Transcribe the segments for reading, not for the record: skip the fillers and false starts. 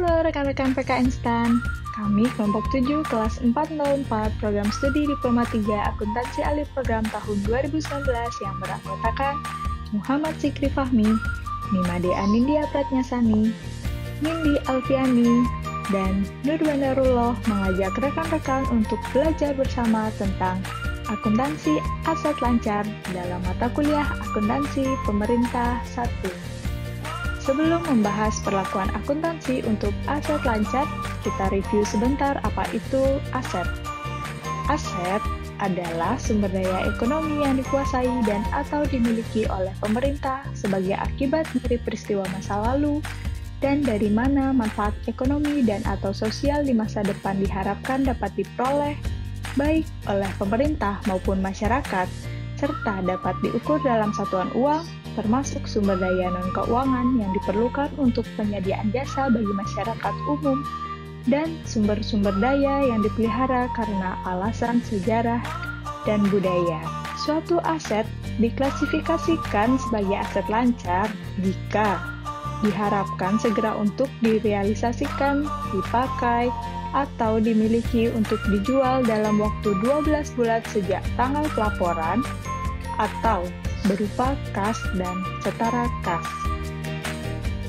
Halo rekan-rekan PK Instan, kami kelompok 7 kelas 404 program studi Diploma 3 Akuntansi Alih Program tahun 2019 yang beranggotakan Muhammad Zikri Fahmi, Nimade Anindya Pratnyasani, Nindi Alfiani, dan Nur Bandarullah mengajak rekan-rekan untuk belajar bersama tentang akuntansi aset lancar dalam mata kuliah Akuntansi Pemerintah 1. Sebelum membahas perlakuan akuntansi untuk aset lancar, kita review sebentar apa itu aset. Aset adalah sumber daya ekonomi yang dikuasai dan atau dimiliki oleh pemerintah sebagai akibat dari peristiwa masa lalu dan dari mana manfaat ekonomi dan atau sosial di masa depan diharapkan dapat diperoleh baik oleh pemerintah maupun masyarakat, serta dapat diukur dalam satuan uang, termasuk sumber daya non-keuangan yang diperlukan untuk penyediaan jasa bagi masyarakat umum, dan sumber-sumber daya yang dipelihara karena alasan sejarah dan budaya. Suatu aset diklasifikasikan sebagai aset lancar jika diharapkan segera untuk direalisasikan, dipakai, atau dimiliki untuk dijual dalam waktu 12 bulan sejak tanggal pelaporan, atau berupa kas dan setara kas.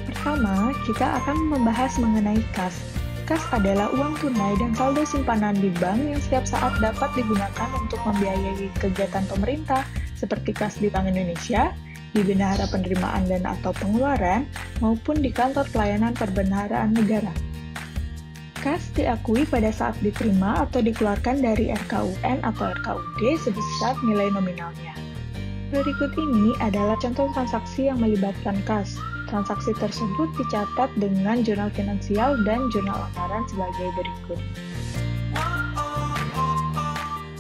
Pertama, kita akan membahas mengenai kas. Kas adalah uang tunai dan saldo simpanan di bank yang setiap saat dapat digunakan untuk membiayai kegiatan pemerintah seperti kas di Bank Indonesia, di Bendahara Penerimaan dan atau Pengeluaran, maupun di kantor pelayanan perbendaharaan negara. Kas diakui pada saat diterima atau dikeluarkan dari RKUN atau RKUD sebesar nilai nominalnya. Berikut ini adalah contoh transaksi yang melibatkan kas. Transaksi tersebut dicatat dengan jurnal finansial dan jurnal anggaran sebagai berikut.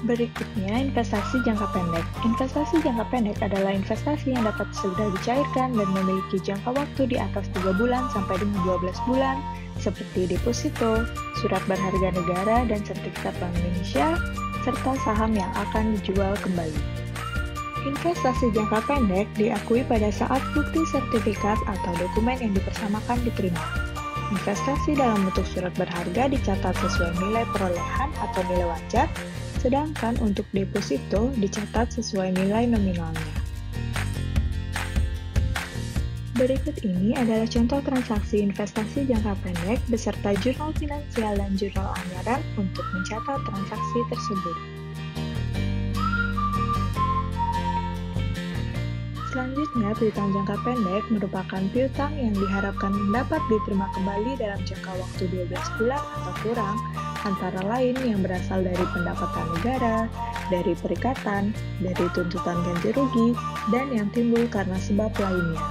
Berikutnya, investasi jangka pendek. Investasi jangka pendek adalah investasi yang dapat segera dicairkan dan memiliki jangka waktu di atas 3 bulan sampai dengan 12 bulan, seperti deposito, surat berharga negara, dan sertifikat Bank Indonesia, serta saham yang akan dijual kembali. Investasi jangka pendek diakui pada saat bukti sertifikat atau dokumen yang dipersamakan diterima. Investasi dalam bentuk surat berharga dicatat sesuai nilai perolehan atau nilai wajar, sedangkan untuk deposito dicatat sesuai nilai nominalnya. Berikut ini adalah contoh transaksi investasi jangka pendek beserta jurnal finansial dan jurnal anggaran untuk mencatat transaksi tersebut. Selanjutnya, piutang jangka pendek merupakan piutang yang diharapkan dapat diterima kembali dalam jangka waktu 12 bulan atau kurang, antara lain yang berasal dari pendapatan negara, dari perikatan, dari tuntutan ganti rugi, dan yang timbul karena sebab lainnya.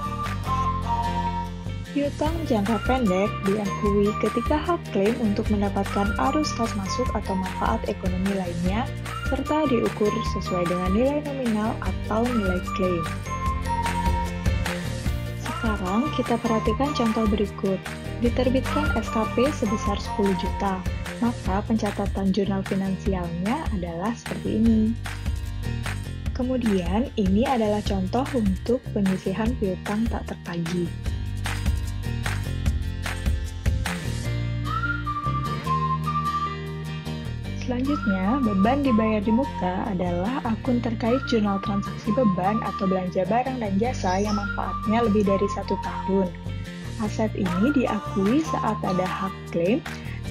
Piutang jangka pendek diakui ketika hak klaim untuk mendapatkan arus kas masuk atau manfaat ekonomi lainnya, serta diukur sesuai dengan nilai nominal atau nilai klaim. Sekarang kita perhatikan contoh berikut. Diterbitkan SKP sebesar 10 juta, maka pencatatan jurnal finansialnya adalah seperti ini. Kemudian, ini adalah contoh untuk penyisihan piutang tak tertagih. Selanjutnya, beban dibayar di muka adalah akun terkait jurnal transaksi beban atau belanja barang dan jasa yang manfaatnya lebih dari 1 tahun. Aset ini diakui saat ada hak klaim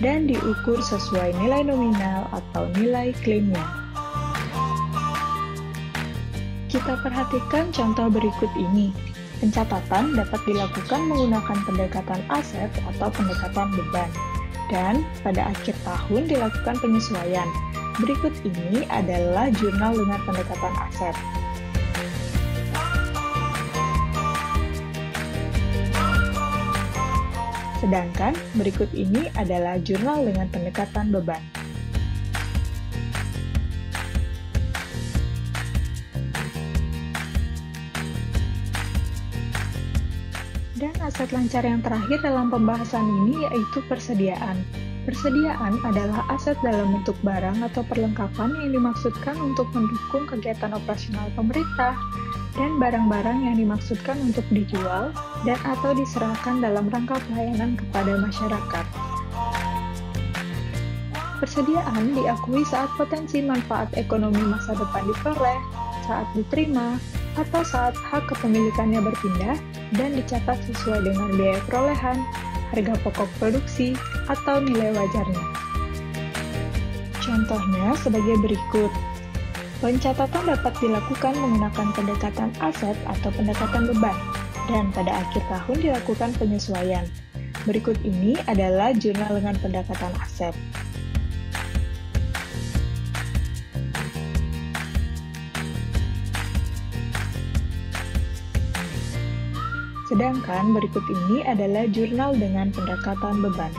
dan diukur sesuai nilai nominal atau nilai klaimnya. Kita perhatikan contoh berikut ini. Pencatatan dapat dilakukan menggunakan pendekatan aset atau pendekatan beban. Dan pada akhir tahun dilakukan penyesuaian. Berikut ini adalah jurnal dengan pendekatan aset. Sedangkan berikut ini adalah jurnal dengan pendekatan beban. Dan aset lancar yang terakhir dalam pembahasan ini yaitu persediaan. Persediaan adalah aset dalam bentuk barang atau perlengkapan yang dimaksudkan untuk mendukung kegiatan operasional pemerintah dan barang-barang yang dimaksudkan untuk dijual dan atau diserahkan dalam rangka pelayanan kepada masyarakat. Persediaan diakui saat potensi manfaat ekonomi masa depan diperoleh, saat diterima, atau saat hak kepemilikannya berpindah dan dicatat sesuai dengan biaya perolehan, harga pokok produksi, atau nilai wajarnya. Contohnya sebagai berikut. Pencatatan dapat dilakukan menggunakan pendekatan aset atau pendekatan beban, dan pada akhir tahun dilakukan penyesuaian. Berikut ini adalah jurnal dengan pendekatan aset. Sedangkan berikut ini adalah jurnal dengan pendekatan beban.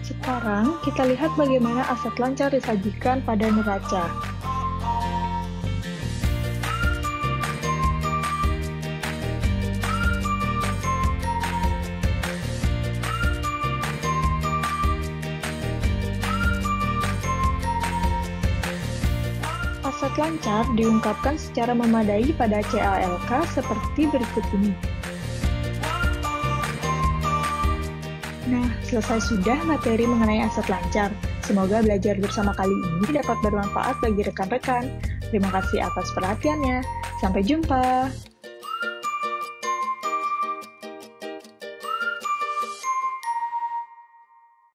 Sekarang kita lihat bagaimana aset lancar disajikan pada neraca. Aset lancar diungkapkan secara memadai pada CALK seperti berikut ini. Nah, selesai sudah materi mengenai aset lancar. Semoga belajar bersama kali ini dapat bermanfaat bagi rekan-rekan. Terima kasih atas perhatiannya. Sampai jumpa.